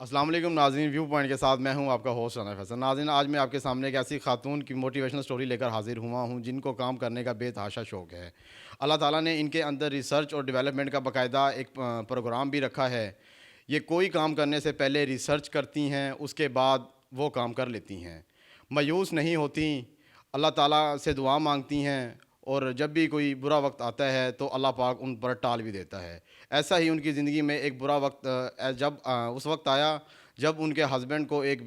السلام علیکم ناظرین، ویو پوائنٹ کے ساتھ میں ہوں آپ کا ہوسٹ ثناء فیصل۔ ناظرین، آج میں آپ کے سامنے ایک ایسی خاتون کی موٹیویشنل سٹوری لے کر حاضر ہوا ہوں جن کو کام کرنے کا بے تحاشا شوق ہے۔ اللہ تعالیٰ نے ان کے اندر ریسرچ اور ڈیولپمنٹ کا باقاعدہ ایک پروگرام بھی رکھا ہے۔ یہ کوئی کام کرنے سے پہلے ریسرچ کرتی ہیں، اس کے بعد وہ کام کر لیتی ہیں، مایوس نہیں ہوتی، اللہ تعالیٰ سے دعا مانگتی ہیں، اور جب بھی کوئی برا وقت آتا ہے تو اللہ پاک ان پر ٹال بھی دیتا ہے۔ ایسا ہی ان کی زندگی میں ایک برا وقت جب اس وقت آیا جب ان کے ہسبینڈ کو ایک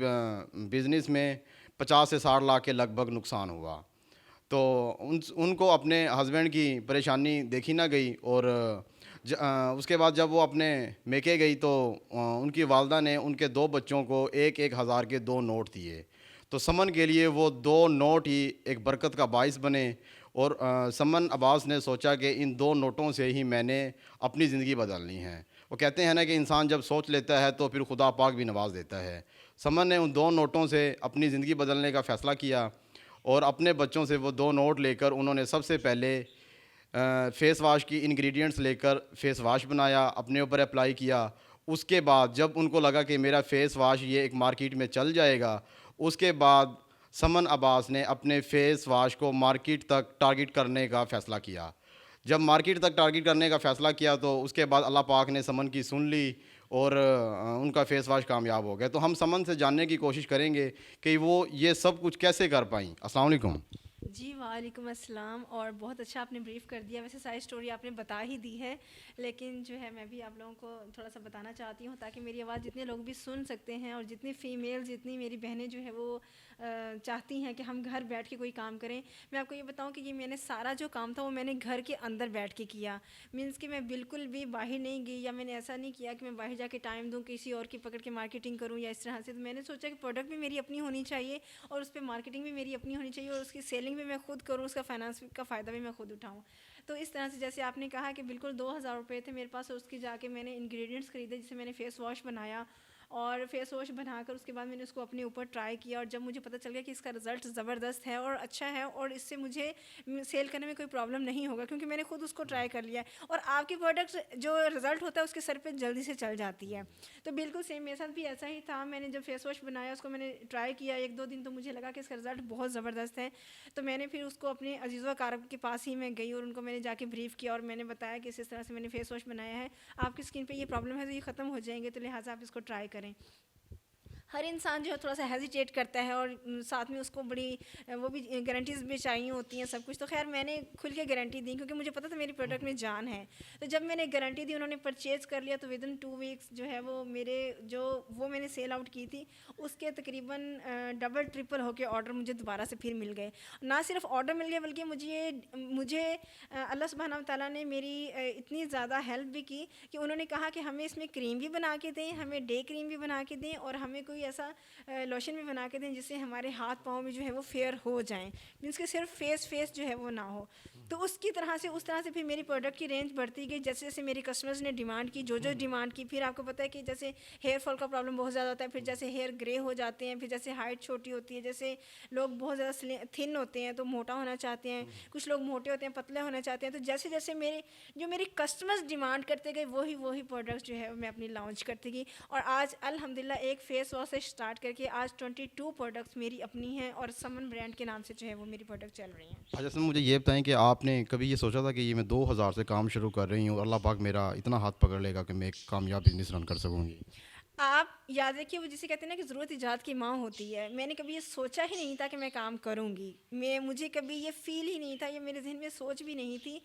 بزنس میں 50 سے 60 لاکھ کے لگ بھگ نقصان ہوا۔ تو ان کو اپنے ہسبینڈ کی پریشانی دیکھی نہ گئی، اور اس کے بعد جب وہ اپنے میکے گئی تو ان کی والدہ نے ان کے 2 بچوں کو 1,000 کے 2 نوٹ دیے۔ تو سمن کے لیے وہ 2 نوٹ ہی ایک برکت کا باعث بنے، اور سمن عباس نے سوچا کہ ان 2 نوٹوں سے ہی میں نے اپنی زندگی بدلنی ہے۔ وہ کہتے ہیں نا کہ انسان جب سوچ لیتا ہے تو پھر خدا پاک بھی نواز دیتا ہے۔ سمن نے ان 2 نوٹوں سے اپنی زندگی بدلنے کا فیصلہ کیا، اور اپنے بچوں سے وہ 2 نوٹ لے کر انہوں نے سب سے پہلے فیس واش کی انگریڈینٹس لے کر فیس واش بنایا، اپنے اوپر اپلائی کیا۔ اس کے بعد جب ان کو لگا کہ میرا فیس واش یہ ایک مارکیٹ میں چل جائے گا، اس کے بعد سمن عباس نے اپنے فیس واش کو مارکیٹ تک ٹارگٹ کرنے کا فیصلہ کیا۔ جب مارکیٹ تک ٹارگٹ کرنے کا فیصلہ کیا تو اس کے بعد اللہ پاک نے سمن کی سن لی، اور ان کا فیس واش کامیاب ہو گیا۔ تو ہم سمن سے جاننے کی کوشش کریں گے کہ وہ یہ سب کچھ کیسے کر پائیں۔ السلام علیکم۔ جی وعلیکم السلام، اور بہت اچھا آپ نے بریف کر دیا۔ ویسے ساری اسٹوری آپ نے بتا ہی دی ہے، لیکن جو ہے میں بھی آپ لوگوں کو تھوڑا سا بتانا چاہتی ہوں تاکہ میری آواز جتنے لوگ بھی سن سکتے ہیں، اور جتنی فیمیل جتنی میری بہنیں جو ہے وہ چاہتی ہیں کہ ہم گھر بیٹھ کے کوئی کام کریں۔ میں آپ کو یہ بتاؤں کہ یہ میں نے سارا جو کام تھا وہ میں نے گھر کے اندر بیٹھ کے کیا، مینس کہ میں بالکل بھی باہر نہیں گئی، یا میں نے ایسا نہیں کیا کہ میں باہر جا کے ٹائم دوں کسی اور کی پکڑ کے مارکیٹنگ کروں یا اس طرح سے۔ تو میں نے سوچا کہ پروڈکٹ بھی میری اپنی ہونی چاہیے، اور اس پہ مارکیٹنگ بھی میری اپنی ہونی چاہیے، اور اس کی سیلنگ بھی میں خود کروں، اس کا فائنانس کا فائدہ بھی میں خود اٹھاؤں۔ تو اس طرح سے جیسے آپ نے کہا کہ بالکل 2,000 روپے تھے میرے پاس، اور اس کی جا کے میں نے انگریڈینٹس خریدے، جس سے میں نے فیس واش بنایا، اور فیس واش بنا کر اس کے بعد میں نے اس کو اپنے اوپر ٹرائی کیا، اور جب مجھے پتہ چل گیا کہ اس کا رزلٹ زبردست ہے اور اچھا ہے، اور اس سے مجھے سیل کرنے میں کوئی پرابلم نہیں ہوگا کیونکہ میں نے خود اس کو ٹرائی کر لیا ہے، اور آپ کی پروڈکٹ جو رزلٹ ہوتا ہے اس کے سر پہ جلدی سے چل جاتی ہے۔ تو بالکل سیم میرے ساتھ بھی ایسا ہی تھا۔ میں نے جب فیس واش بنایا، اس کو میں نے ٹرائی کیا 1-2 دن، تو مجھے لگا کہ اس کا رزلٹ بہت زبردست ہے۔ تو میں نے پھر اس کو اپنے عزیز و اقارب کے پاس ہی میں گئی، اور ان کو میں نے جا کے بریف کیا، اور میں نے بتایا کہ اس طرح سے میں نے فیس واش بنایا ہے، آپ کی اسکن پہ یہ پرابلم ہے تو یہ ختم ہو جائیں گے، تو لہٰذا آپ اس کو ٹرائی کریں۔ ہر انسان جو ہے تھوڑا سا ہیزیٹیٹ کرتا ہے، اور ساتھ میں اس کو بڑی وہ بھی گارنٹیز بھی چاہیے ہوتی ہیں سب کچھ۔ تو خیر میں نے کھل کے گارنٹی دی کیونکہ مجھے پتا تھا میری پروڈکٹ میں جان ہے۔ تو جب میں نے گارنٹی دی، انہوں نے پرچیز کر لیا، تو ودن 2 ویکس جو ہے وہ میرے جو وہ میں نے سیل آؤٹ کی تھی اس کے تقریباً ڈبل ٹرپل ہو کے آرڈر مجھے دوبارہ سے پھر مل گئے۔ نہ صرف آرڈر مل گئے بلکہ مجھے اللہ سبحانہ و تعالیٰ نے میری اتنی زیادہ ہیلپ بھی کی کہ انہوں نے کہا کہ ہمیں اس میں کریم بھی بنا کے دیں، ہمیں ڈے کریم بھی بنا کے دیں، اور ہمیں کوئی ایسا لوشن بھی بنا کے دیں جس سے ہمارے ہاتھ پاؤں میں جو ہے وہ فیئر ہو جائیں، مینس کہ صرف فیس جو ہے وہ نہ ہو۔ تو اس طرح سے پھر میری پروڈکٹ کی رینج بڑھتی گئی، جیسے جیسے میری کسٹمرز نے ڈیمانڈ کی، جو ڈیمانڈ کی۔ پھر آپ کو پتہ ہے کہ جیسے ہیئر فال کا پرابلم بہت زیادہ ہوتا ہے، پھر جیسے ہیئر گرے ہو جاتے ہیں، پھر جیسے ہائٹ چھوٹی ہوتی ہے، جیسے لوگ بہت زیادہ تھن ہوتے ہیں تو موٹا ہونا چاہتے ہیں، کچھ لوگ موٹے ہوتے ہیں پتلے ہونا چاہتے ہیں۔ تو جیسے جیسے میری کسٹمرز ڈیمانڈ کرتے گئے وہی پروڈکٹس جو ہے میں اپنی لانچ کرتی گئی، اور آج الحمدللہ ایک فیس واش سے اسٹارٹ کر کے آج 22 پروڈکٹس میری اپنی ہیں، اور سمن برانڈ کے نام سے جو ہے وہ میری پروڈکٹ چل رہی ہیں۔ اچھا سر، مجھے یہ بتائیں کہ آپ نے کبھی یہ سوچا تھا کہ یہ میں 2,000 سے کام شروع کر رہی ہوں، اللہ پاک میرا اتنا ہاتھ پکڑ لے گا کہ میں ایک کامیاب بزنس رن کر سکوں گی؟ آپ یاد رکھیے، وہ جسے کہتے ہیں نا کہ ضرورت ایجاد کی ماں ہوتی ہے، میں نے کبھی یہ سوچا ہی نہیں تھا کہ میں کام کروں گی، مجھے کبھی یہ فیل ہی نہیں تھا، یہ میرے ذہن میں سوچ بھی نہیں تھی۔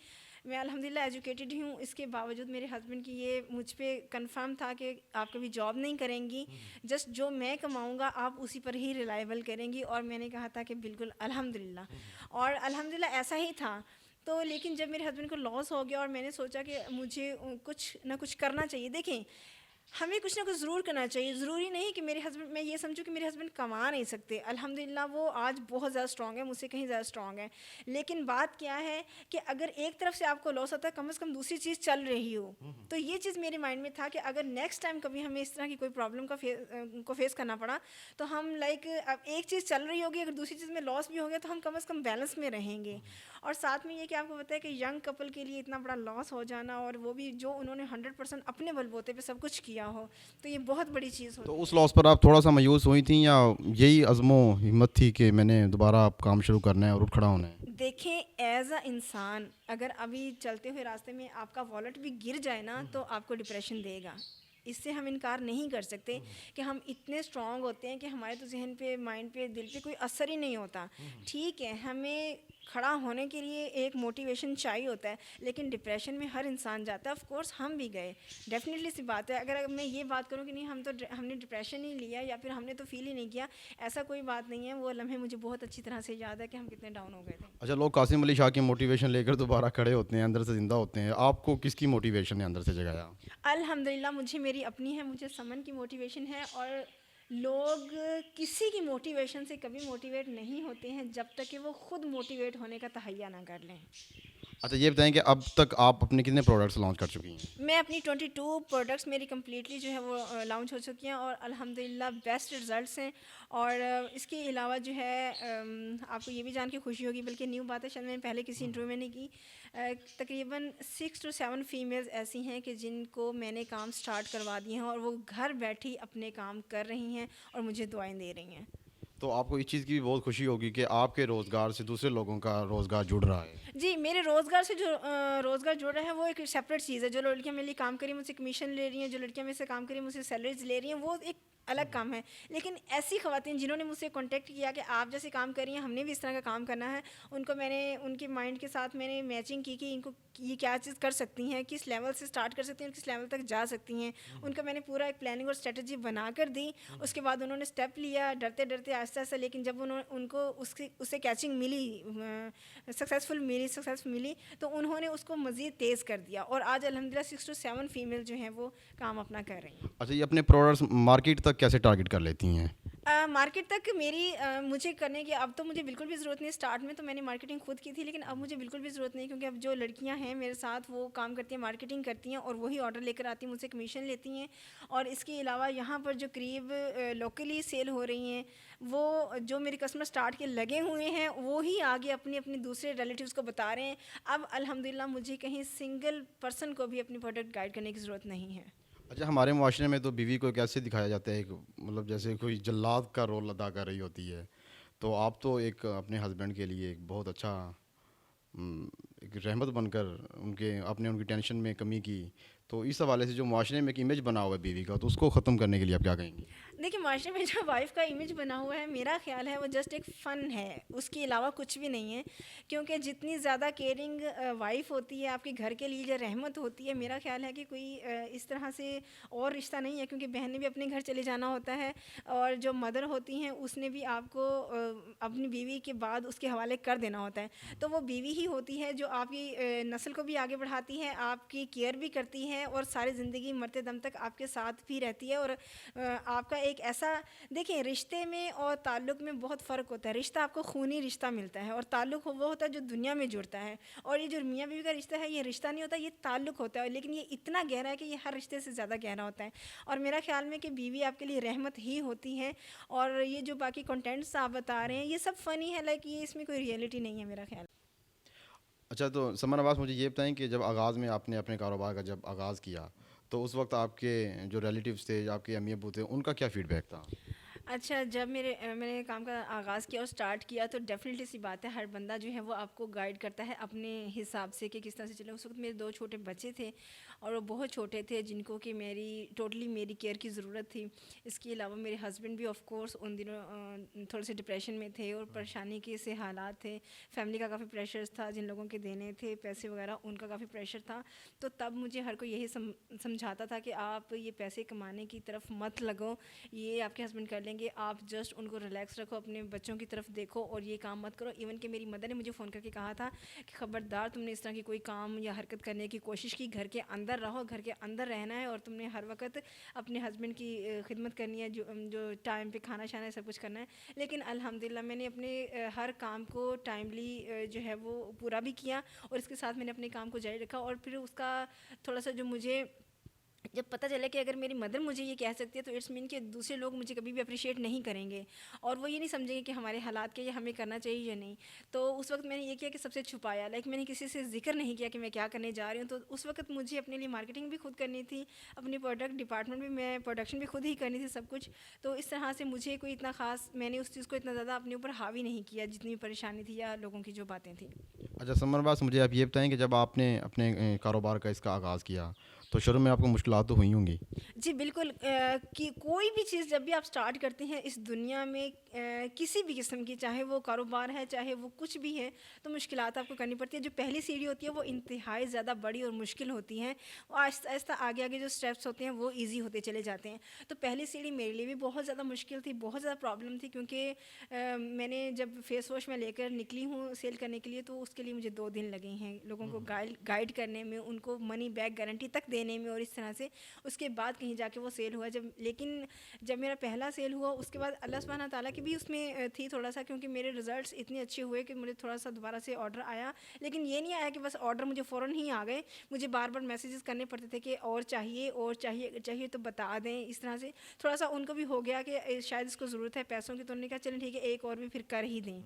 میں الحمدللہ ایجوکیٹڈ ہی ہوں، اس کے باوجود میرے ہسبینڈ کی یہ مجھ پہ کنفرم تھا کہ آپ کبھی جاب نہیں کریں گی، جسٹ جو میں کماؤں گا آپ اسی پر ہی ریلائبل کریں گی، اور میں نے کہا تھا کہ بالکل الحمدللہ، اور الحمدللہ ایسا ہی تھا۔ تو لیکن جب میرے ہسبینڈ کو لاس ہو گیا اور میں نے سوچا کہ مجھے کچھ نہ کچھ کرنا چاہیے، دیکھیں ہمیں کچھ نہ کچھ ضرور کرنا چاہیے، ضروری نہیں کہ میرے ہسبینڈ، میں یہ سمجھوں کہ میرے ہسبینڈ کما نہیں سکتے، الحمدللہ وہ آج بہت زیادہ اسٹرانگ ہے، مجھ سے کہیں زیادہ اسٹرانگ ہے، لیکن بات کیا ہے کہ اگر ایک طرف سے آپ کو لاس ہوتا ہے کم از کم دوسری چیز چل رہی ہو۔ تو یہ چیز میرے مائنڈ میں تھا کہ اگر نیکسٹ ٹائم کبھی ہمیں اس طرح کی کوئی پرابلم کو فیس کرنا پڑا تو ہم اب ایک چیز چل رہی ہوگی، اگر دوسری چیز میں لاس بھی ہو گیا تو ہم کم از کم بیلنس میں رہیں گے۔ اور ساتھ میں یہ کہ آپ کو پتہ ہے کہ ینگ کپل کے لیے اتنا بڑا لاس ہو جانا، اور وہ بھی جو انہوں نے 100% اپنے بل بوتے پہ سب کچھ کیا کیا ہو, تو یہ بہت بڑی چیز ہوتی ہے. تو اس لاس پر آپ تھوڑا سا مایوس ہوئی تھیں یا یہی عزم و ہمت تھی کہ میں نے دوبارہ آپ کام شروع کرنا ہے اور اٹھ کھڑا ہونا ہے؟ دیکھیں ایز اے انسان اگر ابھی چلتے ہوئے راستے میں آپ کا والٹ بھی گر جائے نا تو آپ کو ڈپریشن دے گا, اس سے ہم انکار نہیں کر سکتے کہ ہم اتنے اسٹرانگ ہوتے ہیں کہ ہمارے تو ذہن پہ, مائنڈ پہ, دل پہ کوئی اثر ہی نہیں ہوتا. ٹھیک ہے, ہمیں کھڑا ہونے کے لیے ایک موٹیویشن چاہیے ہوتا ہے, لیکن ڈپریشن میں ہر انسان جاتا ہے. آف کورس ہم بھی گئے, ڈیفینیٹلی سی بات ہے. اگر میں یہ بات کروں کہ نہیں ہم نے ڈپریشن نہیں لیا یا پھر ہم نے تو فیل ہی نہیں کیا, ایسا کوئی بات نہیں ہے. وہ لمحے مجھے بہت اچھی طرح سے یاد ہے کہ ہم کتنے ڈاؤن ہو گئے تھے. اچھا, لوگ قاسم علی شاہ کی موٹیویشن لے کر دوبارہ کھڑے ہوتے ہیں, اندر سے زندہ ہوتے ہیں. آپ کو کس کی موٹیویشن نے اندر سے جگایا؟ الحمدللہ مجھے میری اپنی ہے, مجھے سمن کی موٹیویشن ہے. اور لوگ کسی کی موٹیویشن سے کبھی موٹیویٹ نہیں ہوتے ہیں جب تک کہ وہ خود موٹیویٹ ہونے کا تہیہ نہ کر لیں. اچھا, یہ بتائیں کہ اب تک آپ اپنے کتنے پروڈکٹس لانچ کر چکی ہیں؟ میں اپنی 22 پروڈکٹس میری کمپلیٹلی جو ہے وہ لانچ ہو چکی ہیں اور الحمدللہ بیسٹ رزلٹس ہیں. اور اس کے علاوہ جو ہے آپ کو یہ بھی جان کے خوشی ہوگی, بلکہ نیو بات ہے, شاید میں نے پہلے کسی انٹرویو میں نہیں کی, تقریباً 6 to 7 فیمیلز ایسی ہیں کہ جن کو میں نے کام سٹارٹ کروا دیے ہیں اور وہ گھر بیٹھی اپنے کام کر رہی ہیں اور مجھے دعائیں دے رہی ہیں. تو آپ کو اس چیز کی بھی بہت خوشی ہوگی کہ آپ کے روزگار سے دوسرے لوگوں کا روزگار جڑ رہا ہے. جی, میرے روزگار سے جو روزگار جڑ رہا ہے وہ ایک سیپریٹ چیز ہے. جو لڑکیاں میرے لیے کام کری مجھ سے کمیشن لے رہی ہیں, جو لڑکیاں میرے سے کام کری مجھ سے سیلریز لے رہی ہیں, وہ ایک الگ کام ہے. لیکن ایسی خواتین جنہوں نے مجھ سے کانٹیکٹ کیا کہ آپ جیسے کام کر رہی ہیں, ہم نے بھی اس طرح کا کام کرنا ہے, ان کو میں نے ان کے مائنڈ کے ساتھ میں نے میچنگ کی کہ ان کو یہ کیا چیز کر سکتی ہیں, کس لیول سے اسٹارٹ کر سکتی ہیں, کس لیول تک جا سکتی ہیں. ان کا میں نے پورا ایک پلاننگ اور اسٹریٹجی بنا کر دی. اس کے بعد انہوں نے اسٹیپ لیا ڈرتے ڈرتے آہستہ آہستہ, لیکن جب ان کو اس سے کیچنگ ملی, سکسیزفل ملی, تو انہوں نے اس کو مزید تیز کر دیا. اور آج الحمدللہ 6 to 7 فیمیل جو ہیں وہ کام اپنا کر رہی ہیں. اچھا, یہ اپنے پروڈکٹس مارکیٹ تک کیسے ٹارگیٹ کر لیتی ہیں؟ مارکیٹ تک میری مجھے کرنے کی اب تو مجھے بالکل بھی ضرورت نہیں. اسٹارٹ میں تو میں نے مارکیٹنگ خود کی تھی, لیکن اب مجھے بالکل بھی ضرورت نہیں, کیونکہ اب جو لڑکیاں ہیں میرے ساتھ وہ کام کرتی ہیں, مارکیٹنگ کرتی ہیں, اور وہی آرڈر لے کر آتی ہیں, مجھ سے کمیشن لیتی ہیں. اور اس کے علاوہ یہاں پر جو قریب لوکلی سیل ہو رہی ہیں, وہ جو میرے کسٹمر اسٹارٹ کے لگے ہوئے ہیں وہی آگے اپنے اپنے دوسرے ریلیٹیوز کو بتا رہے ہیں. اب الحمدللہ مجھے کہیں سنگل پرسن کو بھی اپنی پروڈکٹ گائیڈ کرنے کی ضرورت نہیں ہے. اچھا, ہمارے معاشرے میں تو بیوی کو کیسے دکھایا جاتا ہے, ایک مطلب جیسے کوئی جلاد کا رول ادا کر رہی ہوتی ہے. تو آپ تو ایک اپنے ہسبینڈ کے لیے ایک بہت اچھا ایک رحمت بن کر ان کی ٹینشن میں کمی کی. تو اس حوالے سے جو معاشرے میں ایک امیج بنا ہوا ہے بیوی کا, تو اس کو ختم کرنے کے لیے آپ کیا کہیں گی؟ دیکھیں, معاشرے میں جو وائف کا امیج بنا ہوا ہے, میرا خیال ہے وہ جسٹ ایک فن ہے, اس کے علاوہ کچھ بھی نہیں ہے. کیونکہ جتنی زیادہ کیئرنگ وائف ہوتی ہے آپ کے گھر کے لیے, جو رحمت ہوتی ہے, میرا خیال ہے کہ کوئی اس طرح سے اور رشتہ نہیں ہے. کیونکہ بہن نے بھی اپنے گھر چلے جانا ہوتا ہے, اور جو مدر ہوتی ہیں اس نے بھی آپ کو اپنی بیوی کے بعد اس کے حوالے کر دینا ہوتا ہے. تو وہ بیوی ہی ہوتی ہے جو آپ کی نسل کو بھی آگے بڑھاتی ہے, آپ کی کیئر بھی کرتی ہے, اور ساری زندگی مرتے دم تک آپ کے ساتھ بھی رہتی ہے. اور آپ کا ایک ایسا, دیکھیں رشتے میں اور تعلق میں بہت فرق ہوتا ہے. رشتہ آپ کو خونی رشتہ ملتا ہے, اور تعلق وہ ہوتا ہے جو دنیا میں جڑتا ہے. اور یہ جو میاں بیوی کا رشتہ ہے, یہ رشتہ نہیں ہوتا, یہ تعلق ہوتا ہے, لیکن یہ اتنا گہرا ہے کہ یہ ہر رشتے سے زیادہ گہرا ہوتا ہے. اور میرا خیال میں کہ بیوی آپ کے لیے رحمت ہی ہوتی ہے. اور یہ جو باقی کنٹینٹس آپ بتا رہے ہیں یہ سب فنی ہے, لائک یہ اس میں کوئی ریئلٹی نہیں ہے میرا خیال. اچھا, تو سمن عباس مجھے یہ بتائیں کہ جب آغاز میں آپ نے اپنے کاروبار کا جب آغاز کیا, تو اس وقت آپ کے جو ریلیٹیوز تھے, آپ کے امی ابو تھے, ان کا کیا فیڈ بیک تھا؟ اچھا, جب میں نے کام کا آغاز کیا اور سٹارٹ کیا, تو ڈیفینیٹلی سی بات ہے ہر بندہ جو ہے وہ آپ کو گائیڈ کرتا ہے اپنے حساب سے کہ کس طرح سے چلے. اس وقت میرے 2 چھوٹے بچے تھے, اور وہ بہت چھوٹے تھے, جن کو کہ ٹوٹلی میری کیئر کی ضرورت تھی. اس کے علاوہ میرے ہسبینڈ بھی آف کورس ان دنوں تھوڑے سے ڈپریشن میں تھے, اور پریشانی کے سے حالات تھے. فیملی کا کافی پریشر تھا, جن لوگوں کے دینے تھے پیسے وغیرہ, ان کا کافی پریشر تھا. تو تب مجھے ہر کوئی یہی سمجھاتا تھا کہ آپ یہ پیسے کمانے کی طرف مت لگو, یہ آپ کے ہسبینڈ کر لیں گے, آپ جسٹ ان کو ریلیکس رکھو, اپنے بچوں کی طرف دیکھو, اور یہ کام مت کرو. ایون کہ میری مدر نے مجھے فون کر کے کہا تھا کہ خبردار تم نے اس طرح کی کوئی کام یا حرکت کرنے کی کوشش کی, گھر کے اندر رہو, گھر کے اندر رہنا ہے, اور تم نے ہر وقت اپنے ہسبینڈ کی خدمت کرنی ہے, جو ٹائم پہ کھانا شانا ہے سب کچھ کرنا ہے. لیکن الحمدللہ میں نے اپنے ہر کام کو ٹائملی جو ہے وہ پورا بھی کیا, اور اس کے ساتھ میں نے اپنے کام کو جاری رکھا. اور پھر اس کا تھوڑا سا جو مجھے جب پتہ چلا کہ اگر میری مدر مجھے یہ کہہ سکتی ہے تو اٹس مین کہ دوسرے لوگ مجھے کبھی بھی اپریشیٹ نہیں کریں گے اور وہ یہ نہیں سمجھیں گے کہ ہمارے حالات کے یہ ہمیں کرنا چاہیے یا نہیں. تو اس وقت میں نے یہ کیا کہ سب سے چھپایا, لائک میں نے کسی سے ذکر نہیں کیا کہ میں کیا کرنے جا رہی ہوں. تو اس وقت مجھے اپنے لیے مارکیٹنگ بھی خود کرنی تھی, اپنی پروڈکٹ ڈپارٹمنٹ بھی, میں پروڈکشن بھی خود ہی کرنی تھی, سب کچھ. تو اس طرح سے مجھے کوئی اتنا خاص, میں نے اس چیز کو اتنا زیادہ اپنے اوپر حاوی نہیں کیا جتنی بھی پریشانی تھی یا لوگوں کی جو باتیں تھیں. اچھا سمر باس, مجھے آپ یہ بتائیں کہ جب آپ نے اپنے کاروبار کا اس کا آغاز کیا تو شروع میں آپ کو مشکلات تو ہوئی ہوں گی؟ جی بالکل, کہ کوئی بھی چیز جب بھی آپ سٹارٹ کرتے ہیں اس دنیا میں کسی بھی قسم کی, چاہے وہ کاروبار ہے چاہے وہ کچھ بھی ہے, تو مشکلات آپ کو کرنی پڑتی ہے. جو پہلی سیڑھی ہوتی ہے وہ انتہائی زیادہ بڑی اور مشکل ہوتی ہیں, اور آہستہ آہستہ آگے آگے جو اسٹیپس ہوتے ہیں وہ ایزی ہوتے چلے جاتے ہیں. تو پہلی سیڑھی میرے لیے بھی بہت زیادہ مشکل تھی, بہت زیادہ پرابلم تھی, کیونکہ میں نے جب فیس واش میں لے کر نکلی ہوں سیل کرنے کے لیے تو اس کے لیے مجھے 2 دن لگے ہیں لوگوں کو گائیڈ کرنے میں, ان کو منی بیک گارنٹی تک دینے میں, اور اس طرح سے اس کے بعد کہیں جا کے وہ سیل ہوا. لیکن جب میرا پہلا سیل ہوا اس کے بعد اللہ سبحانہ تعالیٰ کی بھی اس میں تھی تھوڑا سا, کیونکہ میرے رزلٹس اتنے اچھے ہوئے کہ مجھے تھوڑا سا دوبارہ سے آرڈر آیا. لیکن یہ نہیں آیا کہ بس آرڈر مجھے فوراً ہی آ گئے, مجھے بار بار میسیجز کرنے پڑتے تھے کہ اور چاہیے اور چاہیے تو بتا دیں. اس طرح سے تھوڑا سا ان کو بھی ہو گیا کہ شاید اس کو ضرورت ہے پیسوں کی, تو انہوں نے کہا چلیں ٹھیک ہے ایک اور بھی پھر کر ہی دیں.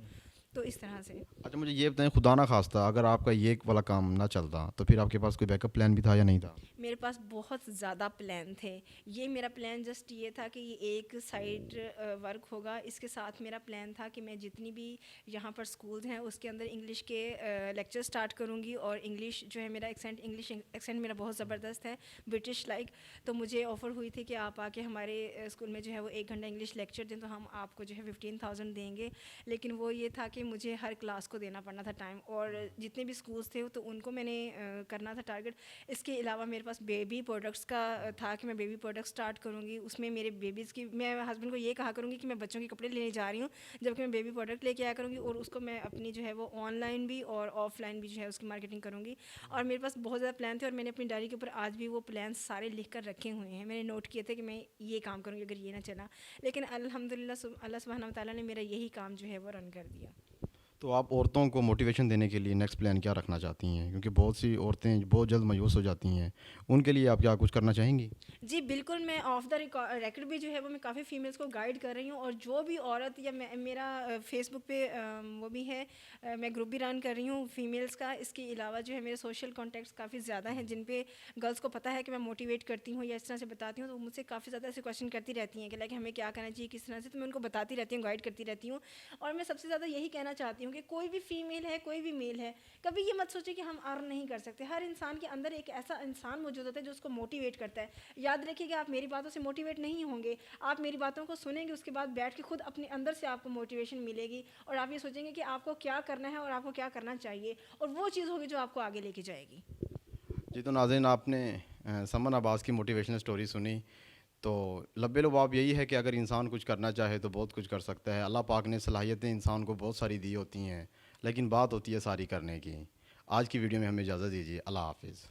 تو اس طرح سے. اچھا مجھے یہ بتائیں, خدا نہ خواستہ اگر آپ کا یہ والا کام نہ چلتا تو پھر آپ کے پاس کوئی بیک اپ پلان بھی تھا یا نہیں تھا؟ میرے پاس بہت زیادہ پلان تھے. یہ میرا پلان جسٹ یہ تھا کہ یہ ایک سائڈ ورک ہوگا, اس کے ساتھ میرا پلان تھا کہ میں جتنی بھی یہاں پر اسکولز ہیں اس کے اندر انگلش کے لیکچر اسٹارٹ کروں گی, اور انگلش جو ہے میرا انگلش ایکسینٹ میرا بہت زبردست ہے, برٹش لائک. تو مجھے آفر ہوئی تھی کہ آپ آ کے ہمارے اسکول میں جو ہے وہ 1 گھنٹہ انگلش لیکچر دیں تو ہم آپ کو جو ہے 15,000 دیں گے. لیکن وہ یہ تھا کہ مجھے ہر کلاس کو دینا پڑنا تھا ٹائم, اور جتنے بھی اسکولس تھے تو ان کو میں نے کرنا تھا ٹارگیٹ. اس کے علاوہ میرے پاس بیبی پروڈکٹس کا تھا کہ میں بیبی پروڈکٹس اسٹارٹ کروں گی. اس میں میرے بیبیز کی, میں ہسبینڈ کو یہ کہا کروں گی کہ میں بچوں کے کپڑے لینے جا رہی ہوں, جبکہ میں بیبی پروڈکٹ لے کے آیا کروں گی, اور اس کو میں اپنی جو ہے وہ آن لائن بھی اور آف لائن بھی جو ہے اس کی مارکیٹنگ کروں گی. اور میرے پاس بہت زیادہ پلان تھے, اور میں نے اپنی ڈائری کے اوپر آج بھی وہ پلان سارے لکھ کر رکھے ہوئے ہیں. میں نے نوٹ کیے تھے کہ میں یہ کام کروں گی اگر یہ نہ چلا, لیکن الحمدللہ اللہ سبحانہ تعالیٰ نے میرا یہی کام جو ہے وہ رن کر دیا. تو آپ عورتوں کو موٹیویشن دینے کے لیے نیکسٹ پلان کیا رکھنا چاہتی ہیں؟ کیونکہ بہت سی عورتیں بہت جلد مایوس ہو جاتی ہیں, ان کے لیے آپ کیا کچھ کرنا چاہیں گی؟ جی بالکل, میں آف دا ریکارڈ بھی جو ہے وہ میں کافی فیمیلس کو گائیڈ کر رہی ہوں, اور جو بھی عورت یا میرا فیس بک پہ وہ بھی ہے, میں گروپ بھی رن کر رہی ہوں فیمیلس کا. اس کے علاوہ جو ہے میرے سوشل کانٹیکٹس کافی زیادہ ہیں جن پہ گرلس کو پتہ ہے کہ میں موٹیویٹ کرتی ہوں یا اس طرح سے بتاتی ہوں, تو مجھ سے کافی زیادہ ایسے کویشچن کرتی رہتی ہیں کہ لائک ہمیں کیا کرنا چاہیے کس طرح سے. تو میں ان کو بتاتی رہتی ہوں, گائیڈ کرتی رہتی ہوں. اور میں سب سے زیادہ یہی کہنا چاہتی ہوں کہ کوئی بھی فیمیل ہے کوئی بھی میل ہے, کبھی یہ مت سوچے کہ ہم ارن نہیں کر سکتے. ہر انسان کے اندر ایک ایسا انسان موجود ہوتا ہے جو اس کو موٹیویٹ کرتا ہے. یاد رکھیے کہ آپ میری باتوں سے موٹیویٹ نہیں ہوں گے, آپ میری باتوں کو سنیں گے, اس کے بعد بیٹھ کے خود اپنے اندر سے آپ کو موٹیویشن ملے گی, اور آپ یہ سوچیں گے کہ آپ کو کیا کرنا ہے اور آپ کو کیا کرنا چاہیے, اور وہ چیز ہوگی جو آپ کو آگے لے کے جائے گی. جی تو ناظرین, آپ نے سمن عباس کی موٹیویشنل سٹوری سنی. تو لبے لباب یہی ہے کہ اگر انسان کچھ کرنا چاہے تو بہت کچھ کر سکتا ہے. اللہ پاک نے صلاحیتیں انسان کو بہت ساری دی ہوتی ہیں, لیکن بات ہوتی ہے ساری کرنے کی. آج کی ویڈیو میں ہمیں اجازت دیجیے. اللہ حافظ.